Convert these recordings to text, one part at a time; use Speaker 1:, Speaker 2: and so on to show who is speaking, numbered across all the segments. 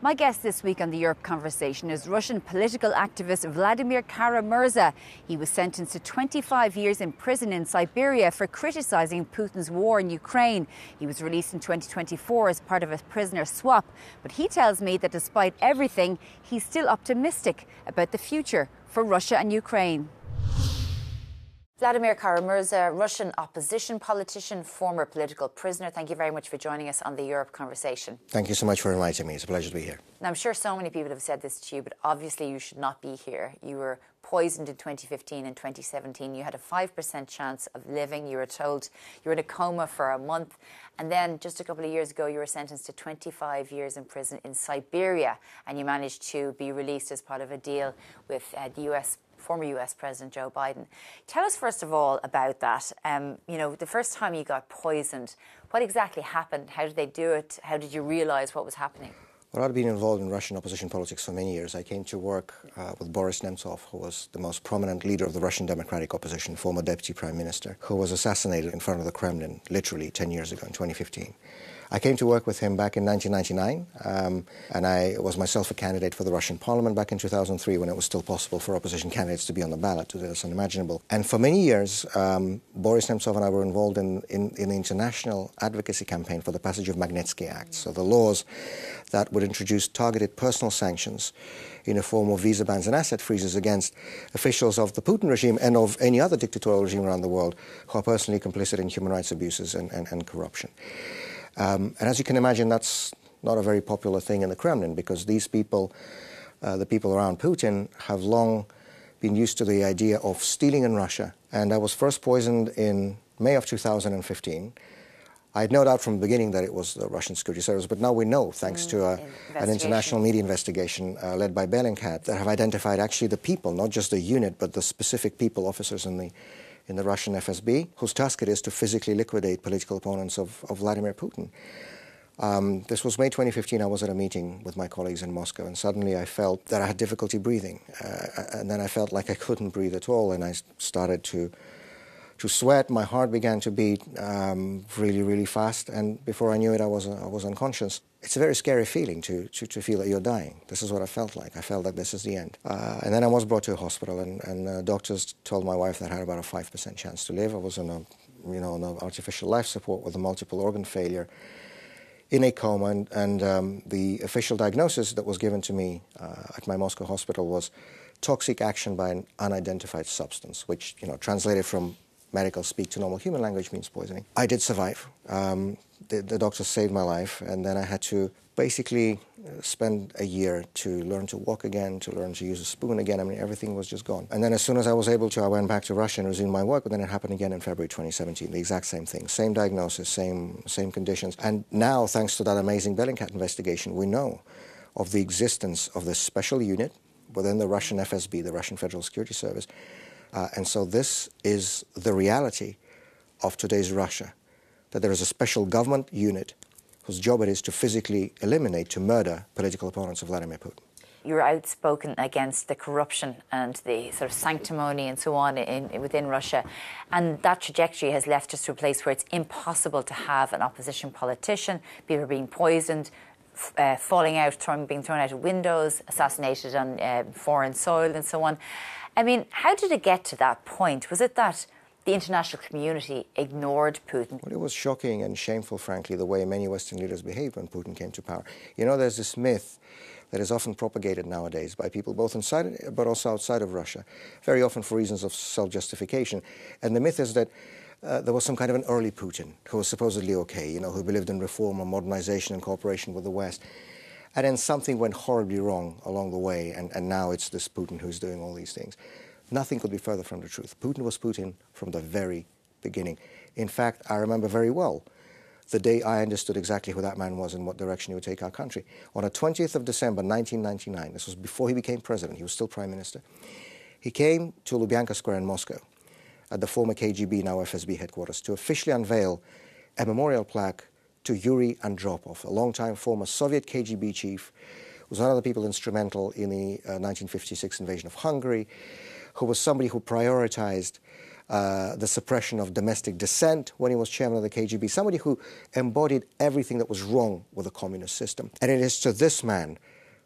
Speaker 1: My guest this week on the Europe Conversation is Russian political activist Vladimir Kara-Murza. He was sentenced to 25 years in prison in Siberia for criticising Putin's war in Ukraine. He was released in 2024 as part of a prisoner swap, but he tells me that despite everything, he's still optimistic about the future for Russia and Ukraine. Vladimir Kara-Murza, Russian opposition politician, former political prisoner. Thank you very much for joining us on the Europe Conversation.
Speaker 2: Thank you so much for inviting me. It's a pleasure to be here.
Speaker 1: Now, I'm sure so many people have said this to you, but obviously you should not be here. You were poisoned in 2015 and 2017. You had a 5% chance of living. You were told you were in a coma for a month. And then just a couple of years ago, you were sentenced to 25 years in prison in Siberia. And you managed to be released as part of a deal with the former US President Joe Biden. Tell us first of all about that. The first time you got poisoned, what exactly happened? How did they do it? How did you realise what was happening?
Speaker 2: Well, I'd been involved in Russian opposition politics for many years. I came to work with Boris Nemtsov, who was the most prominent leader of the Russian democratic opposition, former deputy prime minister, who was assassinated in front of the Kremlin literally 10 years ago in 2015. I came to work with him back in 1999, and I was myself a candidate for the Russian parliament back in 2003 when it was still possible for opposition candidates to be on the ballot. Today that's unimaginable. And for many years, Boris Nemtsov and I were involved in the international advocacy campaign for the passage of Magnitsky Act, so the laws that would introduce targeted personal sanctions in the form of visa bans and asset freezes against officials of the Putin regime and of any other dictatorial regime around the world who are personally complicit in human rights abuses and corruption. And as you can imagine, that's not a very popular thing in the Kremlin because these people, the people around Putin, have long been used to the idea of stealing in Russia. And I was first poisoned in May of 2015. I had no doubt from the beginning that it was the Russian security service, but now we know, thanks to an international media investigation led by Bellingcat, that have identified actually the people, not just the unit, but the specific people, officers in the Russian FSB, whose task it is to physically liquidate political opponents of Vladimir Putin. This was May 2015. I was at a meeting with my colleagues in Moscow, and suddenly I felt that I had difficulty breathing. And then I felt like I couldn't breathe at all, and I started to sweat. My heart began to beat really, really fast, and before I knew it, I was unconscious. It's a very scary feeling to feel that you're dying. This is what I felt like. I felt that this is the end. And then I was brought to a hospital, and doctors told my wife that I had about a 5% chance to live. I was on on artificial life support with a multiple organ failure, in a coma, and the official diagnosis that was given to me at my Moscow hospital was toxic action by an unidentified substance, which, translated from medical speak to normal human language means poisoning. I did survive. The doctors saved my life, and then I had to basically spend a year to learn to walk again, to learn to use a spoon again. I mean, everything was just gone. And then as soon as I was able to, I went back to Russia and resumed my work, but then it happened again in February 2017, the exact same thing, same diagnosis, same conditions. And now, thanks to that amazing Bellingcat investigation, we know of the existence of this special unit within the Russian FSB, the Russian Federal Security Service. And so this is the reality of today's Russia, that there is a special government unit whose job it is to physically eliminate, to murder political opponents of Vladimir Putin.
Speaker 1: You were outspoken against the corruption and the sort of sanctimony and so on within Russia. And that trajectory has left us to a place where it's impossible to have an opposition politician. People are being poisoned, falling out, being thrown out of windows, assassinated on foreign soil and so on. I mean, how did it get to that point? Was it that the international community ignored Putin?
Speaker 2: Well, it was shocking and shameful, frankly, the way many Western leaders behaved when Putin came to power. There's this myth that is often propagated nowadays by people both inside but also outside of Russia, very often for reasons of self-justification. And the myth is that there was some kind of an early Putin who was supposedly okay, who believed in reform or modernization and cooperation with the West. And then something went horribly wrong along the way, and now it's this Putin who's doing all these things. Nothing could be further from the truth. Putin was Putin from the very beginning. In fact, I remember very well the day I understood exactly who that man was and what direction he would take our country. On the 20th of December, 1999, this was before he became president, he was still prime minister, he came to Lubyanka Square in Moscow at the former KGB, now FSB headquarters, to officially unveil a memorial plaque to Yuri Andropov, a long-time former Soviet KGB chief, who was one of the people instrumental in the 1956 invasion of Hungary, who was somebody who prioritized the suppression of domestic dissent when he was chairman of the KGB, somebody who embodied everything that was wrong with the communist system. And it is to this man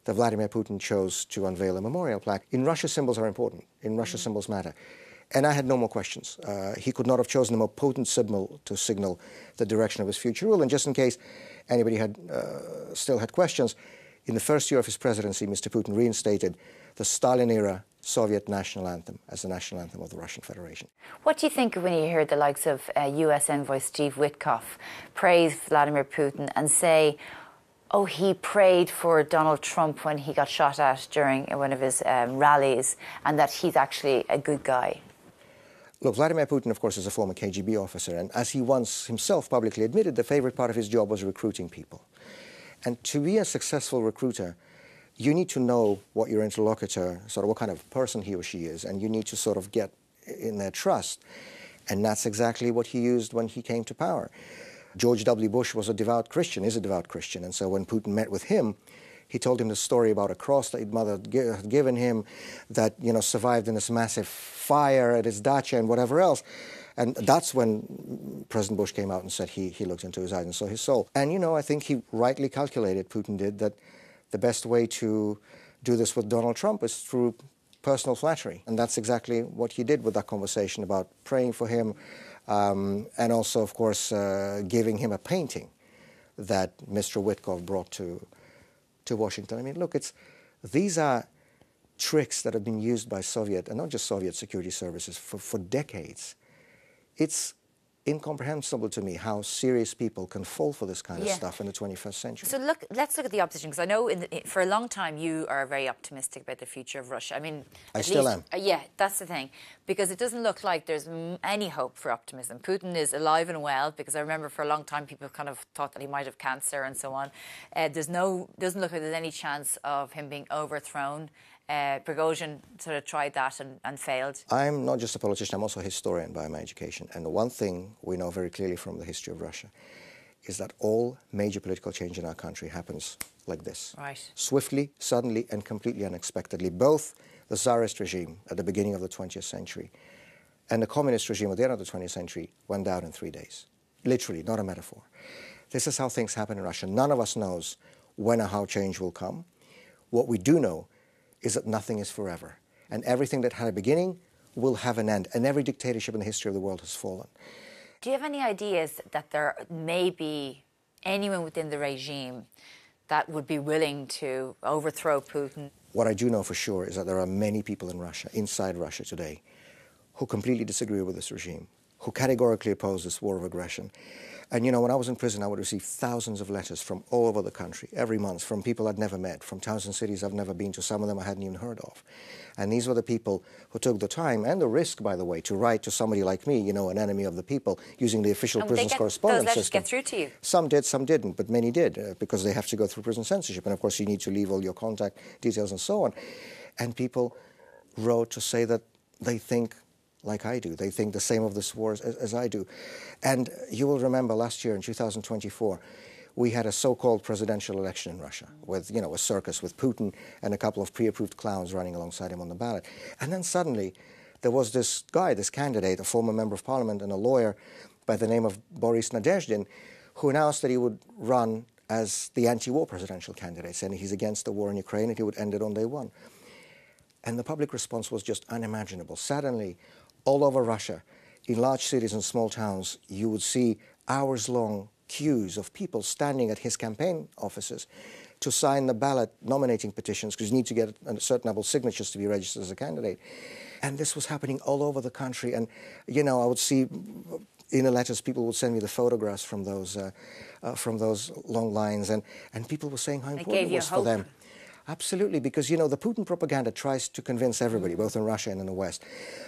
Speaker 2: that Vladimir Putin chose to unveil a memorial plaque. In Russia, symbols are important. In Russia, symbols matter. And I had no more questions. He could not have chosen a more potent symbol to signal the direction of his future rule. And just in case anybody still had questions, in the first year of his presidency, Mr. Putin reinstated the Stalin-era Soviet national anthem as the national anthem of the Russian Federation.
Speaker 1: What do you think when you hear the likes of US envoy Steve Witkoff praise Vladimir Putin and say, oh, he prayed for Donald Trump when he got shot at during one of his rallies, and that he's actually a good guy?
Speaker 2: Look, Vladimir Putin, of course, is a former KGB officer, and as he once himself publicly admitted, the favorite part of his job was recruiting people. And to be a successful recruiter, you need to know what your interlocutor, sort of what kind of person he or she is, and you need to sort of get in their trust. And that's exactly what he used when he came to power. George W. Bush was a devout Christian, is a devout Christian, and so when Putin met with him, he told him the story about a cross that his mother had given him that, survived in this massive fire at his dacha and whatever else. And that's when President Bush came out and said he looked into his eyes and saw his soul. And, I think he rightly calculated, Putin did, that the best way to do this with Donald Trump is through personal flattery. And that's exactly what he did with that conversation about praying for him, and also, of course, giving him a painting that Mr. Witkoff brought to Washington. I mean, look, these are tricks that have been used by Soviet, and not just Soviet security services, for decades. It's incomprehensible to me how serious people can fall for this kind of stuff in the 21st century.
Speaker 1: So let's look at the opposition, because I know for a long time you are very optimistic about the future of Russia. I mean,
Speaker 2: I still am.
Speaker 1: Yeah, that's the thing, because it doesn't look like there's any hope for optimism. Putin is alive and well, because I remember for a long time people kind of thought that he might have cancer and so on. Doesn't look like there's any chance of him being overthrown. Prigozhin sort of tried that and failed.
Speaker 2: I'm not just a politician, I'm also a historian by my education. And the one thing we know very clearly from the history of Russia is that all major political change in our country happens like this.
Speaker 1: Right.
Speaker 2: Swiftly, suddenly, and completely unexpectedly. Both the Tsarist regime at the beginning of the 20th century and the communist regime at the end of the 20th century went down in 3 days. Literally, not a metaphor. This is how things happen in Russia. None of us knows when or how change will come. What we do know is that nothing is forever. And everything that had a beginning will have an end. And every dictatorship in the history of the world has fallen.
Speaker 1: Do you have any ideas that there may be anyone within the regime that would be willing to overthrow Putin?
Speaker 2: What I do know for sure is that there are many people in Russia, inside Russia today, who completely disagree with this regime, who categorically oppose this war of aggression. And, when I was in prison, I would receive thousands of letters from all over the country, every month, from people I'd never met, from towns and cities I've never been to, some of them I hadn't even heard of. And these were the people who took the time and the risk, by the way, to write to somebody like me, an enemy of the people, using the official prison's correspondence
Speaker 1: system. Those letters
Speaker 2: system.
Speaker 1: get through to you?
Speaker 2: Some did, some didn't, but many did, because they have to go through prison censorship. And, of course, you need to leave all your contact details and so on. And people wrote to say that they think like I do. They think the same of this war as I do. And you will remember last year in 2024, we had a so-called presidential election in Russia with, a circus with Putin and a couple of pre-approved clowns running alongside him on the ballot. And then suddenly there was this guy, this candidate, a former member of parliament and a lawyer by the name of Boris Nadezhdin, who announced that he would run as the anti-war presidential candidate, saying he's against the war in Ukraine and he would end it on day one. And the public response was just unimaginable. Suddenly, all over Russia, in large cities and small towns, you would see hours-long queues of people standing at his campaign offices to sign the ballot nominating petitions, because you need to get a certain number of signatures to be registered as a candidate. And this was happening all over the country. And, I would see in the letters, people would send me the photographs from those long lines, and people were saying how important it was for them. Absolutely, because, the Putin propaganda tries to convince everybody, both in Russia and in the West,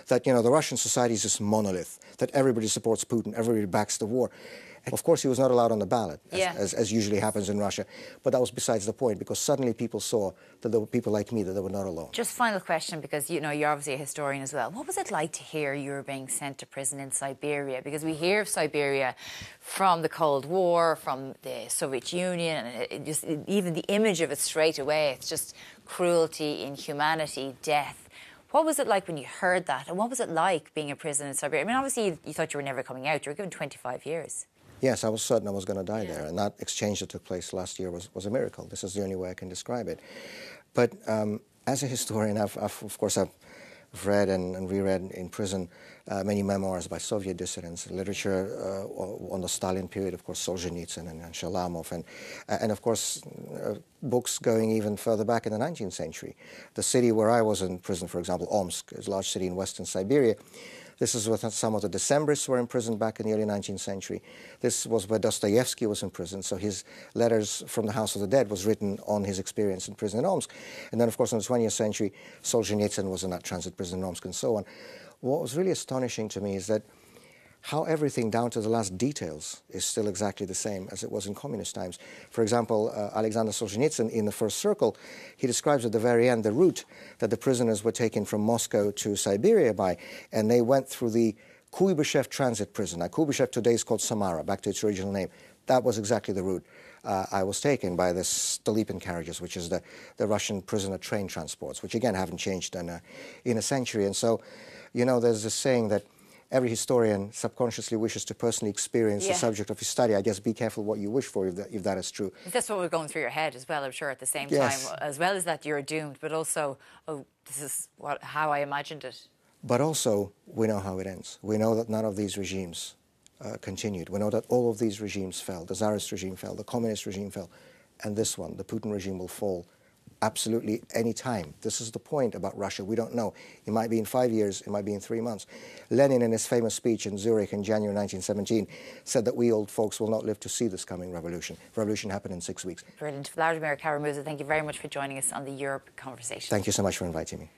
Speaker 2: that, the Russian society is this monolith, that everybody supports Putin, everybody backs the war. And of course, he was not allowed on the ballot, as usually happens in Russia. But that was besides the point, because suddenly people saw that there were people like me, that they were not alone.
Speaker 1: Just final question, because, you're obviously a historian as well. What was it like to hear you were being sent to prison in Siberia? Because we hear of Siberia from the Cold War, from the Soviet Union, and even the image of it straight away, it's just cruelty, inhumanity, death. What was it like when you heard that? And what was it like being a prisoner in Siberia? I mean, obviously you thought you were never coming out. You were given 25 years.
Speaker 2: Yes, I was certain I was going to die there. And that exchange that took place last year was a miracle. This is the only way I can describe it. But as a historian, of course, I've read and reread in prison many memoirs by Soviet dissidents, literature on the Stalin period, of course, Solzhenitsyn and Shalamov, and of course, books going even further back in the 19th century. The city where I was in prison, for example, Omsk, is a large city in western Siberia. This is where some of the Decembrists were imprisoned back in the early 19th century. This was where Dostoevsky was in prison, so his letters from the House of the Dead was written on his experience in prison in Omsk. And then, of course, in the 20th century, Solzhenitsyn was in that transit prison in Omsk and so on. What was really astonishing to me is that how everything down to the last details is still exactly the same as it was in communist times. For example, Alexander Solzhenitsyn, in the first circle, he describes at the very end the route that the prisoners were taken from Moscow to Siberia by, and they went through the Kuibyshev transit prison. Now, Kuibyshev today is called Samara, back to its original name. That was exactly the route I was taken by the Stolypin carriages, which is the Russian prisoner train transports, which again haven't changed in a century. And so, you know, there's this saying that every historian subconsciously wishes to personally experience the subject of his study. I guess be careful what you wish for if that is true.
Speaker 1: That's what was going through your head as well, I'm sure, at the same time. As well as that you're doomed, but also, oh, this is how I imagined it.
Speaker 2: But also, we know how it ends. We know that none of these regimes continued. We know that all of these regimes fell. The Tsarist regime fell, the communist regime fell, and this one, the Putin regime, will fall absolutely any time. This is the point about Russia. We don't know. It might be in 5 years, it might be in 3 months. Lenin, in his famous speech in Zurich in January 1917, said that we old folks will not live to see this coming revolution. Revolution happened in 6 weeks.
Speaker 1: Brilliant. Vladimir Kara-Murza, thank you very much for joining us on the Europe Conversation.
Speaker 2: Thank you so much for inviting me.